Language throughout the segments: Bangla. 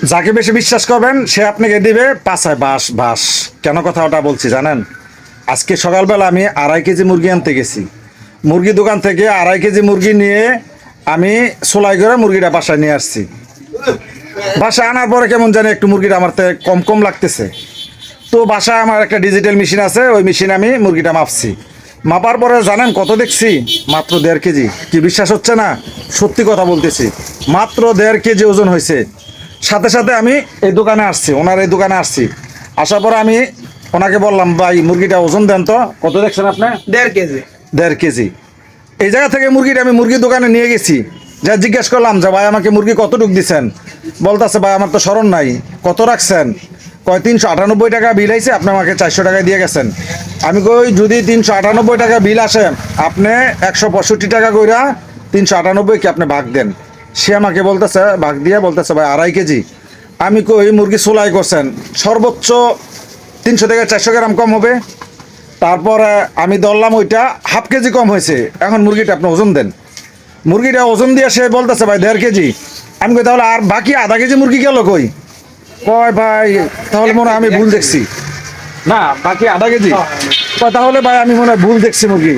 যাকে বেশি বিশ্বাস করবেন সে আপনাকে দিবে পাছায় বাঁশ বাঁশ। কেন কথাটা বলছি জানেন? আজকে সকালবেলা আমি 2.5 কেজি মুরগি আনতে গেছি। মুরগি দোকান থেকে 2.5 কেজি মুরগি নিয়ে আমি সোলাই করে মুরগিটা বাসায় নিয়ে আসছি। বাসায় আনার পরে কেমন জানি একটু মুরগিটা আমার থেকে কম কম লাগতেছে। তো বাসায় আমার একটা ডিজিটাল মেশিন আছে, ওই মেশিনে আমি মুরগিটা মাপছি। মাপার পরে জানেন কত দেখছি? মাত্র 1.5 কেজি। কি বিশ্বাস হচ্ছে না? সত্যি কথা বলতেছি, মাত্র 1.5 কেজি ওজন হয়েছে। সাথে সাথে আমি এই দোকানে আসছি, ওনার এই দোকানে আসছি। আসার পরে আমি ওনাকে বললাম, ভাই মুরগিটা ওজন দেন তো। কত দেখছেন আপনি? 1.5 কেজি। 1.5 কেজি। এই জায়গা থেকে মুরগিটা আমি মুরগির দোকানে নিয়ে গেছি। যা জিজ্ঞেস করলাম যে ভাই আমাকে মুরগি কতটুক দিচ্ছেন? বলতেছে ভাই আমার তো স্মরণ নাই, কত রাখছেন? কয় 398 টাকা বিল আইছে, আপনি আমাকে 400 টাকা দিয়ে গেছেন। আমি কই যদি 398 টাকা বিল আসে, আপনি 165 টাকা কইরা 398 কি আপনি ভাগ দেন। সে আমাকে বলতেছে, ভাগ দিয়ে বলতেছে ভাই 2.5 কেজি। আমি কই মুরগি সোলাই করছেন, সর্বোচ্চ 300 থেকে 400 গ্রাম কম হবে। তারপরে আমি ধরলাম ওইটা 1/2 কেজি কম হয়েছে। এখন মুরগিটা আপনি ওজন দেন। মুরগিটা ওজন দিয়ে সে বলতেছে ভাই 1.5 কেজি। আমি কই তাহলে আর বাকি 0.5 কেজি মুরগি গেল কই? কয় ভাই তাহলে মনে হয় আমি ভুল দেখছি। না বাকি 0.5 কেজি। কয় তাহলে ভাই আমি মনে হয় ভুল দেখছি, মুরগি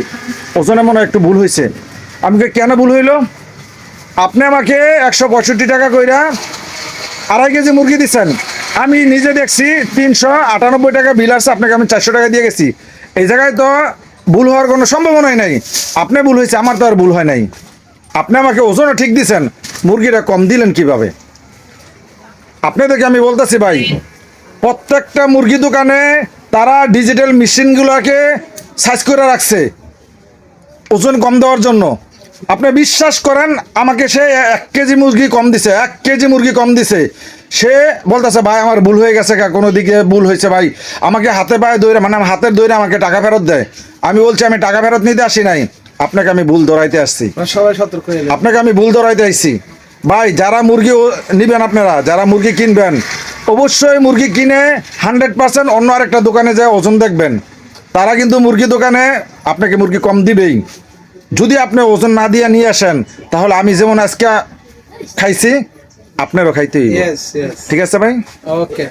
ওজনে মনে হয় একটু ভুল হয়েছে। আমি কই কেন ভুল হইলো? আপনি আমাকে 165 টাকা কইরা 2.5 কেজি মুরগি দিচ্ছেন, আমি নিজে দেখছি 398 টাকা বিল আসছে, আপনাকে আমি 400 টাকা দিয়ে গেছি। এই জায়গায় তো ভুল হওয়ার কোনো সম্ভাবনাই নাই। আপনি ভুল হয়েছে, আমার তো আর ভুল হয় নাই। আপনি আমাকে ওজনও ঠিক দিছেন, মুরগিটা কম দিলেন কিভাবে? আপনাদেরকে আমি বলতেছি ভাই, প্রত্যেকটা মুরগি দোকানে তারা ডিজিটাল মেশিনগুলোকে সাইজ করে রাখছে ওজন কম দেওয়ার জন্য। আপনি বিশ্বাস করেন আমাকে সে 1 কেজি মুরগি কম দিছে, 1 কেজি মুরগি কম দিছে। সে বলতেছে ভাই আমার ভুল হয়ে গেছে, কোনো দিকে ভুল হয়েছে ভাই। আমাকে হাতে পায়ে দৌড়ে, মানে হাতের দৌড়ে আমাকে টাকা ফেরত দেয়। আমি বলছি আমি টাকা ফেরত নিতে আসি নাই, আপনাকে আমি ভুল ধরাইতে আসছি। সবাই সতর্ক হয়ে যাবে। আপনাকে আমি ভুল ধরাইতে আসছি। ভাই যারা মুরগি নিবেন, আপনারা যারা মুরগি কিনবেন, অবশ্যই মুরগি কিনে 100% অন্য আরেকটা দোকানে যায় ওজন দেখবেন। তারা কিন্তু মুরগি দোকানে আপনাকে মুরগি কম দিবেই। যদি আপনি ওজন না দিয়ে নিয়ে আসেন, তাহলে আমি যেমন আজকে খাইছি আপনারও খাইতে হইব। Yes yes. ঠিক আছে ভাই? ওকে।